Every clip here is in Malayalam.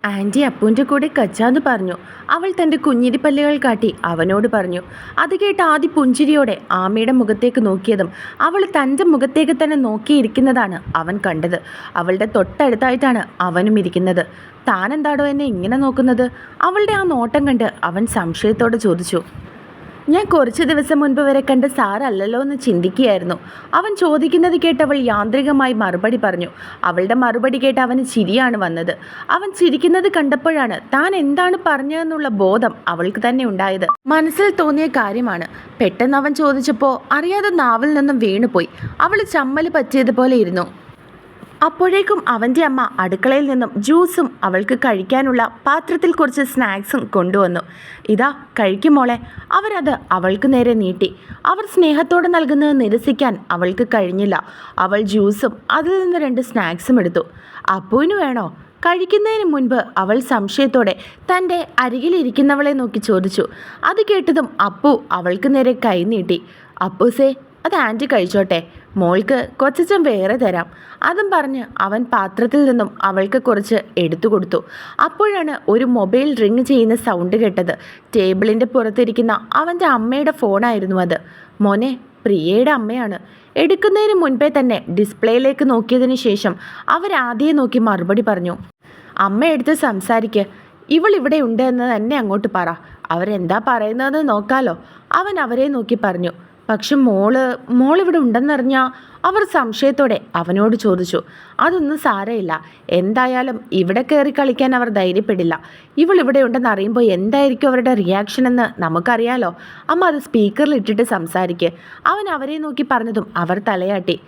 ആൻറ്റി അപ്പുവിൻ്റെ കൂടെ കച്ചാന്ന് പറഞ്ഞു. അവൾ തൻ്റെ കുഞ്ഞിരിപ്പല്ലുകൾ കാട്ടി അവനോട് പറഞ്ഞു. അത് കേട്ട് ആദി പുഞ്ചിരിയോടെ ആമയുടെ മുഖത്തേക്ക് നോക്കിയതും അവൾ തൻ്റെ മുഖത്തേക്ക് തന്നെ നോക്കിയിരിക്കുന്നതാണ് അവൻ കണ്ടത്. അവളുടെ തൊട്ടടുത്തായിട്ടാണ് അവനും ഇരിക്കുന്നത്. താനെന്താടോ എന്നെ ഇങ്ങനെ നോക്കുന്നത്? അവളുടെ ആ നോട്ടം കണ്ട് അവൻ സംശയത്തോടെ ചോദിച്ചു. ഞാൻ കുറച്ച് ദിവസം മുൻപ് വരെ കണ്ട സാറല്ലല്ലോ എന്ന് ചിന്തിക്കുകയായിരുന്നു. അവൻ ചോദിക്കുന്നത് കേട്ട് അവൾ യാന്ത്രികമായി മറുപടി പറഞ്ഞു. അവളുടെ മറുപടി കേട്ട് അവന് ചിരിയാണ് വന്നത്. അവൻ ചിരിക്കുന്നത് കണ്ടപ്പോഴാണ് താൻ എന്താണ് പറഞ്ഞതെന്നുള്ള ബോധം അവൾക്ക് തന്നെ ഉണ്ടായത്. മനസ്സിൽ തോന്നിയ കാര്യമാണ്. പെട്ടെന്ന് അവൻ ചോദിച്ചപ്പോൾ അറിയാതെ നാവിൽ നിന്നും വീണുപോയി. അവൾ ചമ്മല് പറ്റിയതുപോലെ ഇരുന്നു. അപ്പോഴേക്കും അവൻ്റെ അമ്മ അടുക്കളയിൽ നിന്നും ജ്യൂസും അവൾക്ക് കഴിക്കാനുള്ള പാത്രത്തിൽ കുറച്ച് സ്നാക്സും കൊണ്ടുവന്നു. ഇതാ കഴിക്കും മോളെ. അവരത് അവൾക്ക് നേരെ നീട്ടി. അവർ സ്നേഹത്തോടെ നൽകുന്നത് നിരസിക്കാൻ അവൾക്ക് കഴിഞ്ഞില്ല. അവൾ ജ്യൂസും അതിൽ നിന്ന് 2 സ്നാക്സും എടുത്തു. അപ്പുവിന് വേണോ? കഴിക്കുന്നതിന് മുൻപ് അവൾ സംശയത്തോടെ തൻ്റെ അരികിലിരിക്കുന്നവളെ നോക്കി ചോദിച്ചു. അത് കേട്ടതും അപ്പു അവൾക്ക് നേരെ കൈ നീട്ടി. അപ്പൂസേ, അത് ആൻറ്റി കഴിച്ചോട്ടെ, മോൾക്ക് കൊച്ചച്ചൻ വേറെ തരാം. അതും പറഞ്ഞ് അവൻ പാത്രത്തിൽ നിന്നും അവൾക്ക് കുറച്ച് എടുത്തു കൊടുത്തു. അപ്പോഴാണ് ഒരു മൊബൈൽ റിങ് ചെയ്യുന്ന സൗണ്ട് കേട്ടത്. ടേബിളിൻ്റെ പുറത്തിരിക്കുന്ന അവൻ്റെ അമ്മയുടെ ഫോണായിരുന്നു അത്. മോനെ, പ്രിയയുടെ അമ്മയാണ്. എടുക്കുന്നതിന് മുൻപേ തന്നെ ഡിസ്പ്ലേയിലേക്ക് നോക്കിയതിന് ശേഷം അവരാദ്യം നോക്കി മറുപടി പറഞ്ഞു. അമ്മ എടുത്ത് സംസാരിക്ക്. ഇവളിവിടെ ഉണ്ട് എന്ന് തന്നെ അങ്ങോട്ട് പറ. അവരെന്താ പറയുന്നതെന്ന് നോക്കാലോ. അവൻ അവരെ നോക്കി പറഞ്ഞു. പക്ഷെ മോളിവിടെ ഉണ്ടെന്നറിഞ്ഞാൽ അവർ സംശയത്തോടെ അവനോട് ചോദിച്ചു. അതൊന്നും സാരമില്ല. എന്തായാലും ഇവിടെ കയറി കളിക്കാൻ അവർ ധൈര്യപ്പെടില്ല. ഇവളിവിടെ ഉണ്ടെന്ന് അറിയുമ്പോൾ എന്തായിരിക്കും അവരുടെ റിയാക്ഷൻ എന്ന് നമുക്കറിയാലോ. അമ്മ അത് സ്പീക്കറിൽ ഇട്ടിട്ട് സംസാരിക്ക്. അവൻ അവരെ നോക്കി പറഞ്ഞതും അവർ തലയാട്ടി.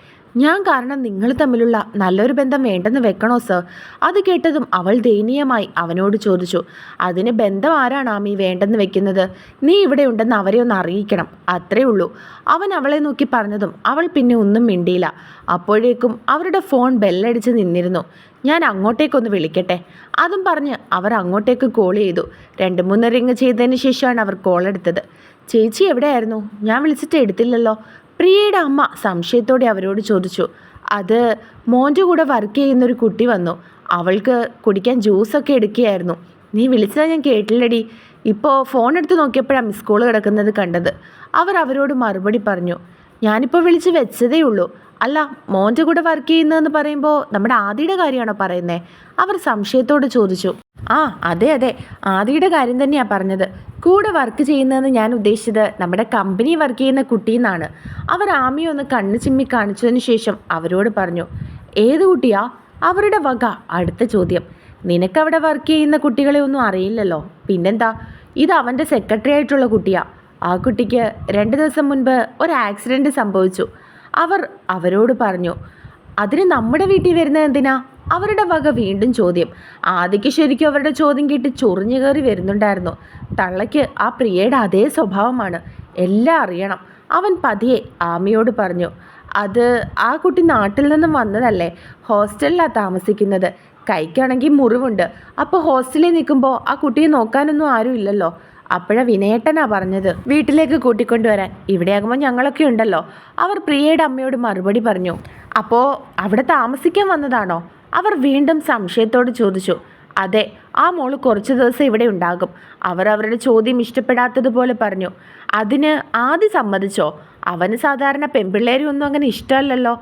ഞാൻ കാരണം നിങ്ങൾ തമ്മിലുള്ള നല്ലൊരു ബന്ധം വേണ്ടെന്ന് വെക്കണോ സർ? അത് കേട്ടതും അവൾ ദയനീയമായി അവനോട് ചോദിച്ചു. അതിന് ബന്ധം ആരാണ് ആമി വേണ്ടെന്ന് വെക്കുന്നത്? നീ ഇവിടെ ഉണ്ടെന്ന് അവരെ ഒന്ന് അറിയിക്കണം, അത്രേ ഉള്ളൂ. അവൻ അവളെ നോക്കി പറഞ്ഞതും അവൾ പിന്നെ ഒന്നും മിണ്ടിയില്ല. അപ്പോഴേക്കും അവരുടെ ഫോൺ ബെല്ലടിച്ച് നിന്നിരുന്നു. ഞാൻ അങ്ങോട്ടേക്കൊന്ന് വിളിക്കട്ടെ. അതും പറഞ്ഞ് അവർ അങ്ങോട്ടേക്ക് കോൾ ചെയ്തു. 2-3 റിങ് ചെയ്തതിന് ശേഷമാണ് അവർ കോൾ എടുത്തത്. ചേച്ചി എവിടെയായിരുന്നു? ഞാൻ വിളിച്ചിട്ട് എടുത്തില്ലല്ലോ. പ്രിയയുടെ അമ്മ സംശയത്തോടെ അവരോട് ചോദിച്ചു. അത് മോൻ്റെ കൂടെ വർക്ക് ചെയ്യുന്നൊരു കുട്ടി വന്നു. അവൾക്ക് കുടിക്കാൻ ജ്യൂസൊക്കെ എടുക്കുകയായിരുന്നു. നീ വിളിച്ചത് ഞാൻ കേട്ടില്ലടി. ഇപ്പോൾ ഫോൺ എടുത്ത് നോക്കിയപ്പോഴാണ് മിസ് കോൾ കിടക്കുന്നത് കണ്ടത്. അവർ അവരോട് മറുപടി പറഞ്ഞു. ഞാനിപ്പോൾ വിളിച്ച് വെച്ചതേ ഉള്ളൂ. അല്ല, മോൻ്റെ കൂടെ വർക്ക് ചെയ്യുന്നതെന്ന് പറയുമ്പോൾ നമ്മുടെ ആദിയുടെ കാര്യമാണോ പറയുന്നത്? അവർ സംശയത്തോട് ചോദിച്ചു. ആ അതെ, ആദിയുടെ കാര്യം തന്നെയാണ് പറഞ്ഞത്. കൂടെ വർക്ക് ചെയ്യുന്നതെന്ന് ഞാൻ ഉദ്ദേശിച്ചത് നമ്മുടെ കമ്പനി വർക്ക് ചെയ്യുന്ന കുട്ടിയെന്നാണ്. അവർ ആമിയെ ഒന്ന് കണ്ണ് ചിമ്മി കാണിച്ചതിന് ശേഷം അവരോട് പറഞ്ഞു. ഏത് കുട്ടിയാ? അവരുടെ വക അടുത്ത ചോദ്യം. നിനക്കവിടെ വർക്ക് ചെയ്യുന്ന കുട്ടികളെ ഒന്നും അറിയില്ലല്ലോ. പിന്നെന്താ, ഇത് അവൻ്റെ സെക്രട്ടറി ആയിട്ടുള്ള കുട്ടിയാ. ആ കുട്ടിക്ക് 2 ദിവസം മുൻപ് ഒരു ആക്സിഡൻറ്റ് സംഭവിച്ചു. അവർ അവരോട് പറഞ്ഞു. അതിന് നമ്മുടെ വീട്ടിൽ വരുന്നത് എന്തിനാ? അവരുടെ വക വീണ്ടും ചോദ്യം. ആദ്യക്ക് ശരിക്കും അവരുടെ ചോദ്യം കേട്ട് ചൊറിഞ്ഞു കയറി വരുന്നുണ്ടായിരുന്നു. തള്ളയ്ക്ക് ആ പ്രിയയുടെ അതേ സ്വഭാവമാണ്. എല്ലാം അറിയണം. അവൻ പതിയെ ആമിയോട് പറഞ്ഞു. അത് ആ കുട്ടി നാട്ടിൽ നിന്നും വന്നതല്ലേ. ഹോസ്റ്റലിലാണ് താമസിക്കുന്നത്. കൈക്കാണെങ്കിൽ മുറിവുണ്ട്. അപ്പോൾ ഹോസ്റ്റലിൽ നിൽക്കുമ്പോൾ ആ കുട്ടിയെ നോക്കാനൊന്നും ആരും ഇല്ലല്ലോ. അപ്പോഴാണ് വിനയേട്ടനാ പറഞ്ഞത് വീട്ടിലേക്ക് കൂട്ടിക്കൊണ്ടുവരാൻ. ഇവിടെയാകുമ്പോൾ ഞങ്ങളൊക്കെ ഉണ്ടല്ലോ. അവർ പ്രിയയുടെ അമ്മയോട് മറുപടി പറഞ്ഞു. അപ്പോൾ അവിടെ താമസിക്കാൻ വന്നതാണോ? അവർ വീണ്ടും സംശയത്തോട് ചോദിച്ചു. അതെ, ആ മോള് കുറച്ച് ദിവസം ഇവിടെ ഉണ്ടാകും. അവർ അവരുടെ ചോദ്യം ഇഷ്ടപ്പെടാത്തതുപോലെ പറഞ്ഞു. അതിന് ആദ്യം സമ്മതിച്ചോ? അവന് സാധാരണ പെൺപിള്ളേരെ ഒന്നും അങ്ങനെ ഇഷ്ടമല്ലല്ലോ.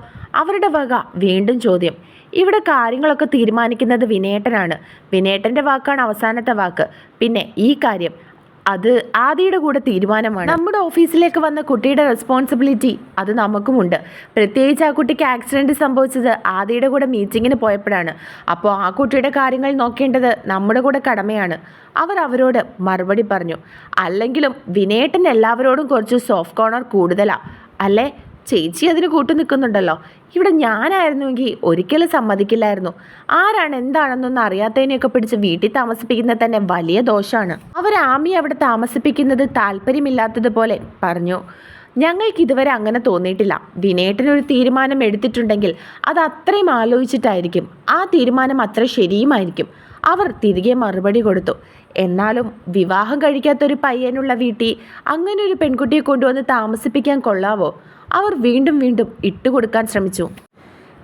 അവരുടെ വക വീണ്ടും ചോദ്യം. ഇവിടെ കാര്യങ്ങളൊക്കെ തീരുമാനിക്കുന്നത് വിനയേട്ടനാണ്. വിനയേട്ടൻ്റെ വാക്കാണ് അവസാനത്തെ വാക്ക്. പിന്നെ ഈ കാര്യം അത് ആദിയുടെ കൂടെ തീരുമാനമാണ്. നമ്മുടെ ഓഫീസിലേക്ക് വന്ന കുട്ടിയുടെ റെസ്പോൺസിബിലിറ്റി അത് നമുക്കുമുണ്ട്. പ്രത്യേകിച്ച് ആ കുട്ടിക്ക് ആക്സിഡൻറ്റ് സംഭവിച്ചത് ആദിയുടെ കൂടെ മീറ്റിങ്ങിന് പോയപ്പോഴാണ്. അപ്പോൾ ആ കുട്ടിയുടെ കാര്യങ്ങൾ നോക്കേണ്ടത് നമ്മുടെ കൂടെ കടമയാണ്. അവർ അവരോട് മറുപടി പറഞ്ഞു. അല്ലെങ്കിലും വിനയേട്ടൻ എല്ലാവരോടും കുറച്ച് സോഫ്റ്റ് കോർണർ കൂടുതലാണ് അല്ലേ? ചേച്ചി അതിന് കൂട്ടു നിൽക്കുന്നുണ്ടല്ലോ. ഇവിടെ ഞാനായിരുന്നുവെങ്കിൽ ഒരിക്കലും സമ്മതിക്കില്ലായിരുന്നു. ആരാണ് എന്താണെന്നൊന്നും അറിയാത്തതിനെയൊക്കെ പിടിച്ച് വീട്ടിൽ താമസിപ്പിക്കുന്നത് തന്നെ വലിയ ദോഷമാണ്. അവർ ആമി അവിടെ താമസിപ്പിക്കുന്നത് താല്പര്യമില്ലാത്തതുപോലെ പറഞ്ഞു. ഞങ്ങൾക്ക് ഇതുവരെ അങ്ങനെ തോന്നിയിട്ടില്ല. വിനയേട്ടനൊരു തീരുമാനം എടുത്തിട്ടുണ്ടെങ്കിൽ അത് അത്രയും ആലോചിച്ചിട്ടായിരിക്കും. ആ തീരുമാനം അത്ര ശരിയുമായിരിക്കും. അവർ തിരികെ മറുപടി കൊടുത്തു. എന്നാലും വിവാഹം കഴിക്കാത്തൊരു പയ്യനുള്ള വീട്ടിൽ അങ്ങനെ ഒരു പെൺകുട്ടിയെ കൊണ്ടുവന്ന് താമസിപ്പിക്കാൻ കൊള്ളാവോ? അവർ വീണ്ടും ഇട്ടുകൊടുക്കാൻ ശ്രമിച്ചു.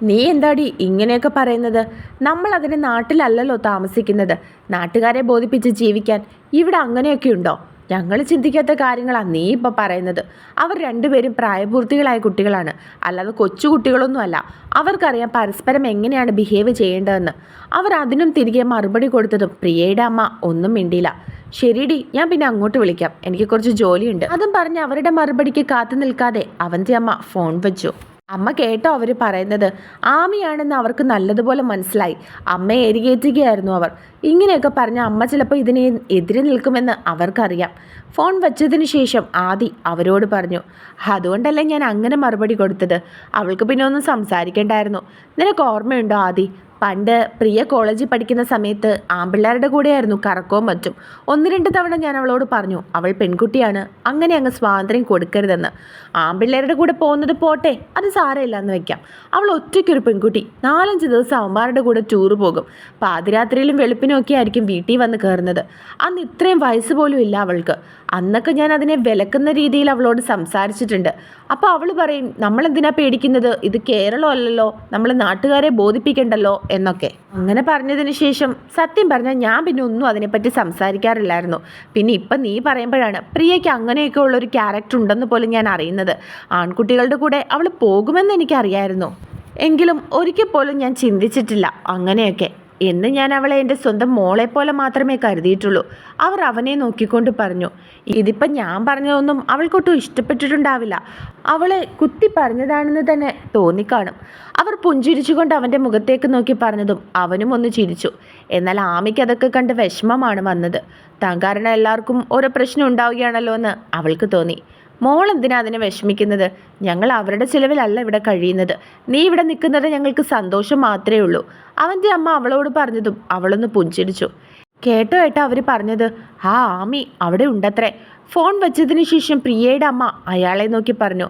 നീ എന്താടി ഇങ്ങനെയൊക്കെ പറയുന്നത്? നമ്മൾ അതിന് നാട്ടിലല്ലല്ലോ താമസിക്കുന്നത്. നാട്ടുകാരെ ബോധിപ്പിച്ച് ജീവിക്കാൻ ഇവിടെ അങ്ങനെയൊക്കെ ഉണ്ടോ? ഞങ്ങൾ ചിന്തിക്കാത്ത കാര്യങ്ങളാണ് നീ ഇപ്പം പറയുന്നത്. അവർ രണ്ടുപേരും പ്രായപൂർത്തികളായ കുട്ടികളാണ്, അല്ലാതെ കൊച്ചു കുട്ടികളൊന്നുമല്ല. അവർക്കറിയാം പരസ്പരം എങ്ങനെയാണ് ബിഹേവ് ചെയ്യേണ്ടതെന്ന്. അവർ അതിനും തിരികെ മറുപടി കൊടുത്തതും പ്രിയയുടെ അമ്മ ഒന്നും മിണ്ടിയില്ല. ശരിടി, ഞാൻ പിന്നെ അങ്ങോട്ട് വിളിക്കാം, എനിക്ക് കുറച്ച് ജോലിയുണ്ട്. അതും പറഞ്ഞ് അവരുടെ മറുപടിക്ക് കാത്തു നിൽക്കാതെ അവൻ്റെ അമ്മ ഫോൺ വെച്ചു. അമ്മ കേട്ടോ അവർ പറയുന്നത്? ആമിയാണെന്ന് അവർക്ക് നല്ലതുപോലെ മനസ്സിലായി. അമ്മയെ എരികേറ്റുകയായിരുന്നു അവർ. ഇങ്ങനെയൊക്കെ പറഞ്ഞ അമ്മ ചിലപ്പോൾ ഇതിനെ എതിരെ നിൽക്കുമെന്ന് അവർക്കറിയാം. ഫോൺ വെച്ചതിന് ശേഷം ആദി അവരോട് പറഞ്ഞു, അതുകൊണ്ടല്ലേ ഞാൻ അങ്ങനെ മറുപടി കൊടുത്തത്. അവൾക്ക് പിന്നെ ഒന്നും സംസാരിക്കേണ്ടായിരുന്നു. നിനക്ക് ഓർമ്മയുണ്ടോ ആദി, പണ്ട് പ്രിയ കോളേജിൽ പഠിക്കുന്ന സമയത്ത് ആൺപിള്ളേരുടെ കൂടെയായിരുന്നു കറക്കവും മറ്റും. 1-2 തവണ ഞാൻ അവളോട് പറഞ്ഞു, അവൾ പെൺകുട്ടിയാണ്, അങ്ങനെ അങ്ങ് സ്വാതന്ത്ര്യം കൊടുക്കരുതെന്ന്. ആൺപിള്ളേരുടെ കൂടെ പോകുന്നത് പോട്ടെ, അത് സാരമില്ല എന്ന് വെക്കാം. അവൾ ഒറ്റയ്ക്കൊരു പെൺകുട്ടി 4-5 ദിവസം അവന്മാരുടെ കൂടെ ടൂറ് പോകും. പാതിരാത്രിയിലും വെളുപ്പിനും ഒക്കെ ആയിരിക്കും വീട്ടിൽ വന്ന് കയറുന്നത്. അന്ന് ഇത്രയും വയസ്സ് പോലും ഇല്ല അവൾക്ക്. അന്നൊക്കെ ഞാൻ അതിനെ വിലക്കുന്ന രീതിയിൽ അവളോട് സംസാരിച്ചിട്ടുണ്ട്. അപ്പോൾ അവൾ പറയും, നമ്മളെന്തിനാ പേടിക്കുന്നത്, ഇത് കേരളം അല്ലല്ലോ, നമ്മൾ നാട്ടുകാരെ ബോധിപ്പിക്കണ്ടല്ലോ എന്നൊക്കെ. അങ്ങനെ പറഞ്ഞതിന് ശേഷം സത്യം പറഞ്ഞാൽ ഞാൻ പിന്നെ ഒന്നും അതിനെപ്പറ്റി സംസാരിക്കാറില്ലായിരുന്നു. പിന്നെ ഇപ്പം നീ പറയുമ്പോഴാണ് പ്രിയയ്ക്ക് അങ്ങനെയൊക്കെ ഉള്ളൊരു ക്യാരക്ടർ ഉണ്ടെന്ന് പോലും ഞാൻ അറിയുന്നത്. ആൺകുട്ടികളുടെ കൂടെ അവൾ പോകുമെന്ന് എനിക്കറിയായിരുന്നു, എങ്കിലും ഒരിക്കൽ പോലും ഞാൻ ചിന്തിച്ചിട്ടില്ല അങ്ങനെയൊക്കെ എന്ന്. ഞാൻ അവളെ എൻ്റെ സ്വന്തം മോളെപ്പോലെ മാത്രമേ കരുതിയിട്ടുള്ളൂ. അവർ അവനെ നോക്കിക്കൊണ്ട് പറഞ്ഞു. ഇതിപ്പം ഞാൻ പറഞ്ഞതൊന്നും അവൾക്കൊട്ടും ഇഷ്ടപ്പെട്ടിട്ടുണ്ടാവില്ല. അവളെ കുത്തി പറഞ്ഞതാണെന്ന് തന്നെ തോന്നിക്കാണും. അവർ പുഞ്ചിരിച്ചുകൊണ്ട് അവൻ്റെ മുഖത്തേക്ക് നോക്കി പറഞ്ഞതും അവനും ഒന്ന് ചിരിച്ചു. എന്നാൽ ആമിക്ക് അതൊക്കെ കണ്ട് വിഷമമാണ് വന്നത്. താൻ കാരണം എല്ലാവർക്കും ഓരോ പ്രശ്നം ഉണ്ടാവുകയാണല്ലോ എന്ന് അവൾക്ക് തോന്നി. മോൾ എന്തിനാ അതിനെ വിഷമിക്കുന്നത്? ഞങ്ങൾ അവരുടെ ചിലവിലല്ല ഇവിടെ കഴിയുന്നത്. നീ ഇവിടെ നിൽക്കുന്നത് ഞങ്ങൾക്ക് സന്തോഷം മാത്രമേ ഉള്ളൂ. അവൻ്റെ അമ്മ അവളോട് പറഞ്ഞതും അവളൊന്ന് പുഞ്ചിരിച്ചു. കേട്ടോ ഏട്ടാ അവർ പറഞ്ഞത്? ആ ആമി അവിടെ ഉണ്ടത്രേ. ഫോൺ വെച്ചതിന് ശേഷം പ്രിയയുടെ അമ്മ അയാളെ നോക്കി പറഞ്ഞു.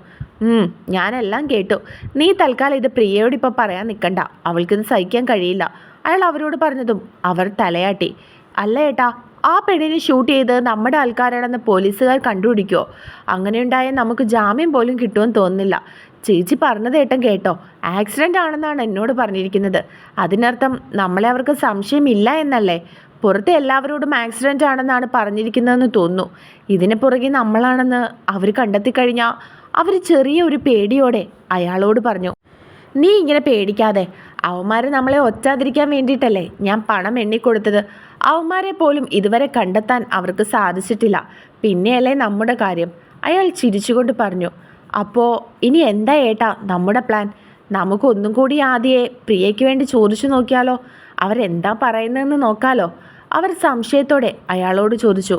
ഞാനെല്ലാം കേട്ടു. നീ തൽക്കാലം ഇത് പ്രിയയോട് ഇപ്പം പറയാൻ നിൽക്കണ്ട, അവൾക്കിത് സഹിക്കാൻ കഴിയില്ല. അയാൾ അവരോട് പറഞ്ഞതും അവർ തലയാട്ടി. അല്ല ഏട്ടാ, ആ പെണ്ണിനെ ഷൂട്ട് ചെയ്ത് നമ്മുടെ ആൾക്കാരാണെന്ന് പോലീസുകാർ കണ്ടുപിടിക്കുമോ? അങ്ങനെയുണ്ടായാൽ നമുക്ക് ജാമ്യം പോലും കിട്ടുമെന്ന് തോന്നുന്നില്ല. ചേച്ചി പറഞ്ഞത് ഏട്ടൻ കേട്ടോ, ആക്സിഡൻ്റ് ആണെന്നാണ് എന്നോട് പറഞ്ഞിരിക്കുന്നത്. അതിനർത്ഥം നമ്മളെ അവർക്ക് സംശയമില്ല എന്നല്ലേ? പുറത്തെ എല്ലാവരോടും ആക്സിഡൻ്റ് ആണെന്നാണ് പറഞ്ഞിരിക്കുന്നതെന്ന് തോന്നുന്നു. ഇതിന് പുറകെ നമ്മളാണെന്ന് അവർ കണ്ടെത്തിക്കഴിഞ്ഞാൽ അവർ ചെറിയ ഒരു പേടിയോടെ അയാളോട് പറഞ്ഞു. നീ ഇങ്ങനെ പേടിക്കാതെ, അവന്മാർ നമ്മളെ ഒറ്റാതിരിക്കാൻ വേണ്ടിയിട്ടല്ലേ ഞാൻ പണം എണ്ണിക്കൊടുത്തത്. അവന്മാരെ പോലും ഇതുവരെ കണ്ടെത്താൻ അവർക്ക് സാധിച്ചിട്ടില്ല. പിന്നെയല്ലേ നമ്മുടെ കാര്യം. അയാൾ ചിരിച്ചുകൊണ്ട് പറഞ്ഞു. അപ്പോൾ ഇനി എന്താ ഏട്ടാ നമ്മുടെ പ്ലാൻ? നമുക്കൊന്നും കൂടി ആദ്യമേ പ്രിയയ്ക്ക് വേണ്ടി ചോദിച്ചു നോക്കിയാലോ? അവരെന്താ പറയുന്നതെന്ന് നോക്കാലോ? അവർ സംശയത്തോടെ അയാളോട് ചോദിച്ചു.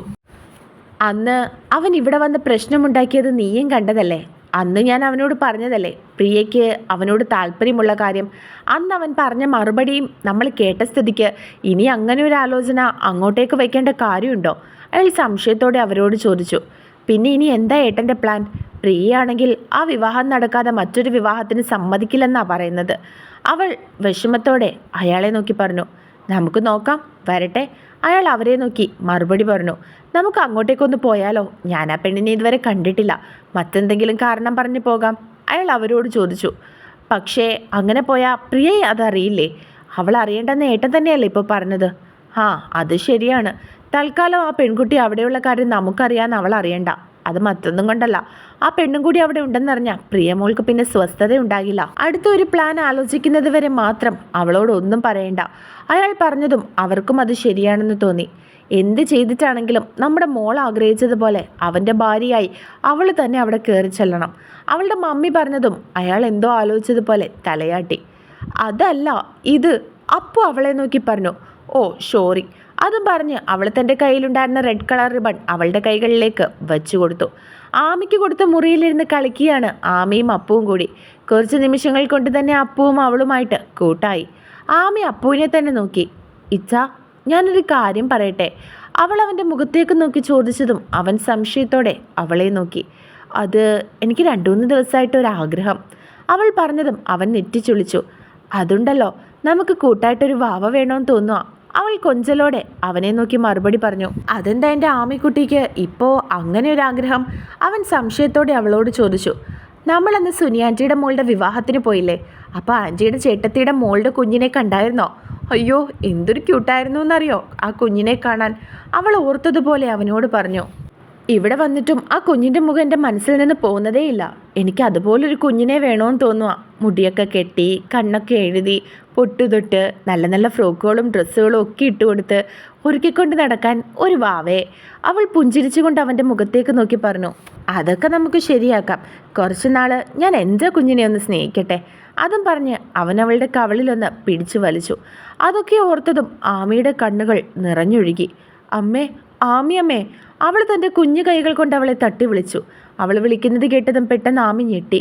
അന്ന് അവൻ ഇവിടെ വന്ന് പ്രശ്നമുണ്ടാക്കിയത് നീയും കണ്ടതല്ലേ? അന്ന് ഞാൻ അവനോട് പറഞ്ഞതല്ലേ പ്രിയയ്ക്ക് അവനോട് താല്പര്യമുള്ള കാര്യം? അന്ന് അവൻ പറഞ്ഞ മറുപടിയും നമ്മൾ കേട്ട സ്ഥിതിക്ക് ഇനി അങ്ങനെ ഒരു ആലോചന അങ്ങോട്ടേക്ക് വയ്ക്കേണ്ട കാര്യമുണ്ടോ? അയാൾ സംശയത്തോടെ അവരോട് ചോദിച്ചു. പിന്നെ ഇനി എന്താ ഏട്ടൻ്റെ പ്ലാൻ? പ്രിയയാണെങ്കിൽ ആ വിവാഹം നടക്കാതെ മറ്റൊരു വിവാഹത്തിന് സമ്മതിക്കില്ലെന്നാണ് പറയുന്നത്. അവൾ വിഷമത്തോടെ അയാളെ നോക്കി പറഞ്ഞു. നമുക്ക് നോക്കാം, വരട്ടെ. അയാൾ അവരെ നോക്കി മറുപടി പറഞ്ഞു. നമുക്ക് അങ്ങോട്ടേക്കൊന്ന് പോയാലോ? ഞാൻ ആ പെണ്ണിനെ ഇതുവരെ കണ്ടിട്ടില്ല. മറ്റെന്തെങ്കിലും കാരണം പറഞ്ഞു പോകാം, അയാൾ അവരോട് ചോദിച്ചു. പക്ഷേ അങ്ങനെ പോയാൽ പ്രിയയെ അതറിയില്ലേ? അവൾ അറിയേണ്ടെന്ന് ഏട്ടൻ തന്നെയല്ലേ ഇപ്പോൾ പറഞ്ഞത്? അത് ശരിയാണ്. തൽക്കാലം ആ പെൺകുട്ടി അവിടെയുള്ള കാര്യം നമുക്കറിയാമെന്ന് അവൾ അറിയണ്ട. അത് മറ്റൊന്നും കൊണ്ടല്ല, ആ പെണ്ണും കൂടി അവിടെ ഉണ്ടെന്നറിഞ്ഞാൽ പ്രിയമോൾക്ക് പിന്നെ സ്വസ്ഥത ഉണ്ടാകില്ല. അടുത്തൊരു പ്ലാൻ ആലോചിക്കുന്നത് വരെ മാത്രം അവളോട് ഒന്നും പറയണ്ട. അയാൾ പറഞ്ഞതും അവർക്കും അത് ശരിയാണെന്ന് തോന്നി. എന്ത് ചെയ്തിട്ടാണെങ്കിലും നമ്മുടെ മോൾ ആഗ്രഹിച്ചതുപോലെ അവൻ്റെ ഭാര്യയായി അവൾ തന്നെ അവിടെ കയറി ചെല്ലണം. അവളുടെ മമ്മി പറഞ്ഞതും അയാൾ എന്തോ ആലോചിച്ചതുപോലെ തലയാട്ടി. അതല്ല ഇത്. അപ്പു അവളെ നോക്കി പറഞ്ഞു. ഓ സോറി. അതും പറഞ്ഞ് അവൾ തൻ്റെ കയ്യിലുണ്ടായിരുന്ന റെഡ് കളർ റിബൺ അവളുടെ കൈകളിലേക്ക് വെച്ചു കൊടുത്തു. ആമിക്ക് കൊടുത്ത മുറിയിലിരുന്ന് കളിക്കുകയാണ് ആമിയും അപ്പുവും കൂടി. കുറച്ച് നിമിഷങ്ങൾ കൊണ്ട് തന്നെ അപ്പുവും അവളുമായിട്ട് കൂട്ടായി. ആമി അപ്പുവിനെ തന്നെ നോക്കി. ഇച്ച, ഞാനൊരു കാര്യം പറയട്ടെ? അവൾ അവൻ്റെ മുഖത്തേക്ക് നോക്കി ചോദിച്ചതും അവൻ സംശയത്തോടെ അവളെ നോക്കി. അത് എനിക്ക് 2-3 ദിവസമായിട്ടൊരാഗ്രഹം. അവൾ പറഞ്ഞതും അവൻ നെറ്റിച്ചൊളിച്ചു. അതുണ്ടല്ലോ, നമുക്ക് കൂട്ടായിട്ടൊരു വാവ വേണമെന്ന് തോന്നുക. അവൾ കൊഞ്ചലോടെ അവനെ നോക്കി മറുപടി പറഞ്ഞു. അതെന്താ എൻ്റെ ആമിക്കുട്ടിക്ക് ഇപ്പോൾ അങ്ങനെ ഒരു ആഗ്രഹം? അവൻ സംശയത്തോടെ അവളോട് ചോദിച്ചു. നമ്മളന്ന് സുനി ആൻറ്റിയുടെ മോളുടെ വിവാഹത്തിന് പോയില്ലേ, അപ്പോൾ ആൻറ്റിയുടെ ചേട്ടത്തിയുടെ മോളുടെ കുഞ്ഞിനെ കണ്ടായിരുന്നോ? അയ്യോ എന്തൊരു ക്യൂട്ടായിരുന്നു എന്നറിയോ ആ കുഞ്ഞിനെ കാണാൻ. അവൾ ഓർത്തതുപോലെ അവനോട് പറഞ്ഞു. ഇവിടെ വന്നിട്ടും ആ കുഞ്ഞിൻ്റെ മുഖം എൻ്റെ മനസ്സിൽ നിന്ന് പോകുന്നതേയില്ല. എനിക്ക് അതുപോലൊരു കുഞ്ഞിനെ വേണമെന്ന് തോന്നുക. മുടിയൊക്കെ കെട്ടി, കണ്ണൊക്കെ എഴുതി, പൊട്ടുതൊട്ട്, നല്ല നല്ല ഫ്രോക്കുകളും ഡ്രസ്സുകളും ഒക്കെ ഇട്ടുകൊടുത്ത് ഒരുക്കിക്കൊണ്ട് നടക്കാൻ ഒരു വാവേ. അവൾ പുഞ്ചിരിച്ചുകൊണ്ട് അവൻ്റെ മുഖത്തേക്ക് നോക്കി പറഞ്ഞു. അതൊക്കെ നമുക്ക് ശരിയാക്കാം. കുറച്ച് നാൾ ഞാൻ എൻ്റെ കുഞ്ഞിനെ ഒന്ന് സ്നേഹിക്കട്ടെ. അതും പറഞ്ഞ് അവൻ അവളുടെ കവളിലൊന്ന് പിടിച്ചു വലിച്ചു. അതൊക്കെ ഓർത്തതും ആമിയുടെ കണ്ണുകൾ നിറഞ്ഞൊഴുകി. അമ്മേ, ആമിയമ്മേ. അവൾ തൻ്റെ കുഞ്ഞു കൈകൾ കൊണ്ട് അവളെ തട്ടി വിളിച്ചു. അവൾ വിളിക്കുന്നത് കേട്ടതും പെട്ടെന്ന് ആമി ഞെട്ടി.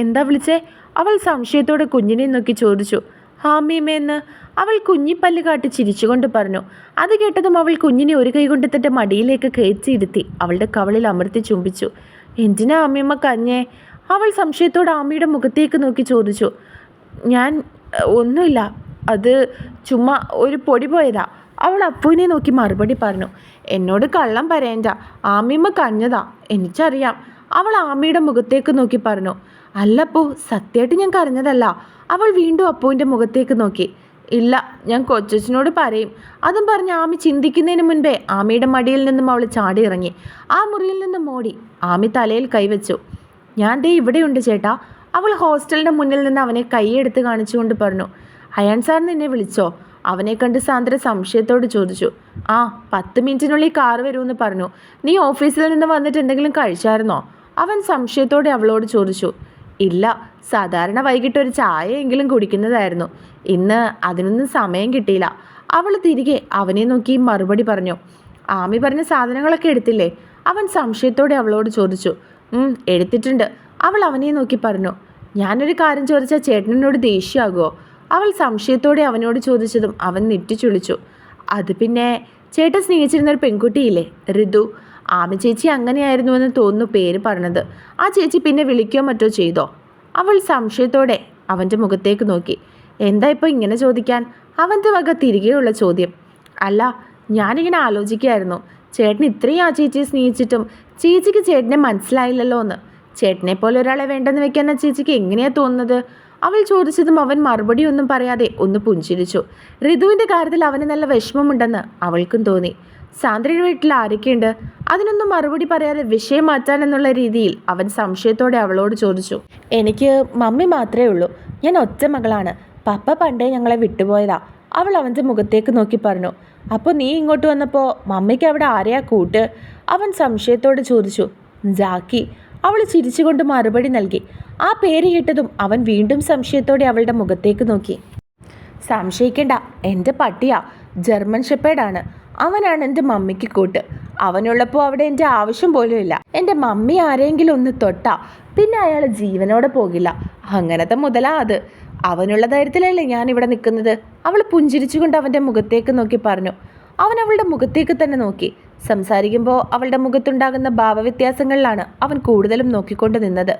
എന്താ വിളിച്ചേ? അവൾ സംശയത്തോടെ കുഞ്ഞിനെ നോക്കി ചോദിച്ചു. ആമിയമ്മയെന്ന് അവൾ കുഞ്ഞിപ്പല്ല് കാട്ടി ചിരിച്ചുകൊണ്ട് പറഞ്ഞു. അത് കേട്ടതും അവൾ കുഞ്ഞിനെ ഒരു കൈ കൊണ്ട് തൻ്റെ മടിയിലേക്ക് കയറ്റിയിരുത്തി അവളുടെ കവളിൽ അമർത്തി ചുംബിച്ചു. എന്തിനാ ആമിയമ്മ കഞ്ഞേ? അവൾ സംശയത്തോടെ ആമിയുടെ മുഖത്തേക്ക് നോക്കി ചോദിച്ചു. ഞാൻ ഒന്നുമില്ല, അത് ചുമ്മാ ഒരു പൊടി പോയതാ. അവൾ അപ്പുവിനെ നോക്കി മറുപടി പറഞ്ഞു. എന്നോട് കള്ളം പറയണ്ട, ആമിയമ്മ കഞ്ഞതാ, എനിക്കറിയാം. അവൾ ആമിയുടെ മുഖത്തേക്ക് നോക്കി പറഞ്ഞു. അല്ലപ്പൂ, സത്യമായിട്ട് ഞാൻ കരഞ്ഞതല്ല. അവൾ വീണ്ടും അപ്പുവിൻ്റെ മുഖത്തേക്ക് നോക്കി. ഇല്ല, ഞാൻ കൊച്ചച്ഛനോട് പറയും. അതും പറഞ്ഞ് ആമി ചിന്തിക്കുന്നതിന് മുൻപേ ആമിയുടെ മടിയിൽ നിന്നും അവൾ ചാടി ഇറങ്ങി. ആ മുറിയിൽ നിന്നും ഓടി. ആമി തലയിൽ കൈവച്ചു. ഞാൻ ദേ ഇവിടെയുണ്ട് ചേട്ടാ. അവൾ ഹോസ്റ്റലിൻ്റെ മുന്നിൽ നിന്ന് അവനെ കൈയെടുത്ത് കാണിച്ചുകൊണ്ട് പറഞ്ഞു. അയാൻ സാർ നിന്നെ വിളിച്ചോ? അവനെ കണ്ട് സാന്ദ്ര സംശയത്തോട് ചോദിച്ചു. ആ, 10 മിനിറ്റിനുള്ളിൽ കാർ വരുമെന്ന് പറഞ്ഞു. നീ ഓഫീസിൽ നിന്ന് വന്നിട്ട് എന്തെങ്കിലും കഴിച്ചായിരുന്നോ? അവൻ സംശയത്തോടെ അവളോട് ചോദിച്ചു. ഇല്ല, സാധാരണ വൈകിട്ട് ഒരു ചായയെങ്കിലും കുടിക്കുന്നതായിരുന്നു. ഇന്ന് അതിനൊന്നും സമയം കിട്ടിയില്ല. അവൾ തിരികെ അവനെ നോക്കി മറുപടി പറഞ്ഞു. ആമി പറഞ്ഞ സാധനങ്ങളൊക്കെ എടുത്തില്ലേ? അവൻ സംശയത്തോടെ അവളോട് ചോദിച്ചു. എടുത്തിട്ടുണ്ട്. അവൾ അവനെ നോക്കി പറഞ്ഞു. ഞാനൊരു കാര്യം ചോദിച്ചാൽ ചേട്ടനോട് ദേഷ്യമാകുമോ? അവൾ സംശയത്തോടെ അവനോട് ചോദിച്ചതും അവൻ നെറ്റിച്ചുളിച്ചു. അത് പിന്നെ, ചേട്ടൻ സ്നേഹിച്ചിരുന്നൊരു പെൺകുട്ടിയില്ലേ, ഋതു. ആമി ചേച്ചി അങ്ങനെയായിരുന്നുവെന്ന് തോന്നുന്നു പേര് പറഞ്ഞത്. ആ ചേച്ചി പിന്നെ വിളിക്കുകയോ മറ്റോ ചെയ്തോ? അവൾ സംശയത്തോടെ അവൻ്റെ മുഖത്തേക്ക് നോക്കി. എന്താ ഇപ്പോൾ ഇങ്ങനെ ചോദിക്കാൻ? അവൻ്റെ വക തിരികെയുള്ള ചോദ്യം. അല്ല, ഞാനിങ്ങനെ ആലോചിക്കുകയായിരുന്നു. ചേട്ടൻ ഇത്രയും ആ ചേച്ചിയെ സ്നേഹിച്ചിട്ടും ചേച്ചിക്ക് ചേട്ടനെ മനസ്സിലായില്ലല്ലോ എന്ന്. ചേട്ടനെ പോലെ ഒരാളെ വേണ്ടെന്ന് വെക്കാൻ ആ ചേച്ചിക്ക് എങ്ങനെയാണ് തോന്നുന്നത്? അവൾ ചോദിച്ചതും അവൻ മറുപടി ഒന്നും പറയാതെ ഒന്ന് പുഞ്ചിരിച്ചു. ഋതുവിൻ്റെ കാര്യത്തിൽ അവന് നല്ല വിഷമമുണ്ടെന്ന് അവൾക്കും തോന്നി. സാന്ദ്രയുടെ വീട്ടിൽ ആരൊക്കെയുണ്ട്? അതിനൊന്നും മറുപടി പറയാതെ വിഷയം മാറ്റാനെന്നുള്ള രീതിയിൽ അവൻ സംശയത്തോടെ അവളോട് ചോദിച്ചു. എനിക്ക് മമ്മി മാത്രമേ ഉള്ളൂ. ഞാൻ ഒറ്റ മകളാണ്. പപ്പ പണ്ടേ ഞങ്ങളെ വിട്ടുപോയതാ. അവൾ അവൻ്റെ മുഖത്തേക്ക് നോക്കി പറഞ്ഞു. അപ്പോൾ നീ ഇങ്ങോട്ട് വന്നപ്പോൾ മമ്മിക്ക് അവിടെ ആരെയാ കൂട്ട്? അവൻ സംശയത്തോടെ ചോദിച്ചു. ജാക്കി. അവൾ ചിരിച്ചുകൊണ്ട് മറുപടി നൽകി. ആ പേര് കേട്ടതും അവൻ വീണ്ടും സംശയത്തോടെ അവളുടെ മുഖത്തേക്ക് നോക്കി. സംശയിക്കണ്ട, എൻ്റെ പട്ടിയാ, ജർമ്മൻ ഷെപ്പേർഡാണ്. അവനാണ് എൻ്റെ മമ്മിക്ക് കൂട്ട്. അവനുള്ളപ്പോൾ അവിടെ എൻ്റെ ആവശ്യം പോലും ഇല്ല. എൻ്റെ മമ്മി ആരെങ്കിലും ഒന്ന് തൊട്ടാ പിന്നെ അയാൾ ജീവനോടെ പോകില്ല. അങ്ങനത്തെ മുതലാ അത്. അവനുള്ള ധൈര്യത്തിലല്ലേ ഞാനിവിടെ നിൽക്കുന്നത്. അവൾ പുഞ്ചിരിച്ചുകൊണ്ട് അവൻ്റെ മുഖത്തേക്ക് നോക്കി പറഞ്ഞു. അവൻ അവളുടെ മുഖത്തേക്ക് തന്നെ നോക്കി. സംസാരിക്കുമ്പോൾ അവളുടെ മുഖത്തുണ്ടാകുന്ന ഭാവവ്യത്യാസങ്ങളിലാണ് അവൻ കൂടുതലും നോക്കിക്കൊണ്ട് നിന്നത്.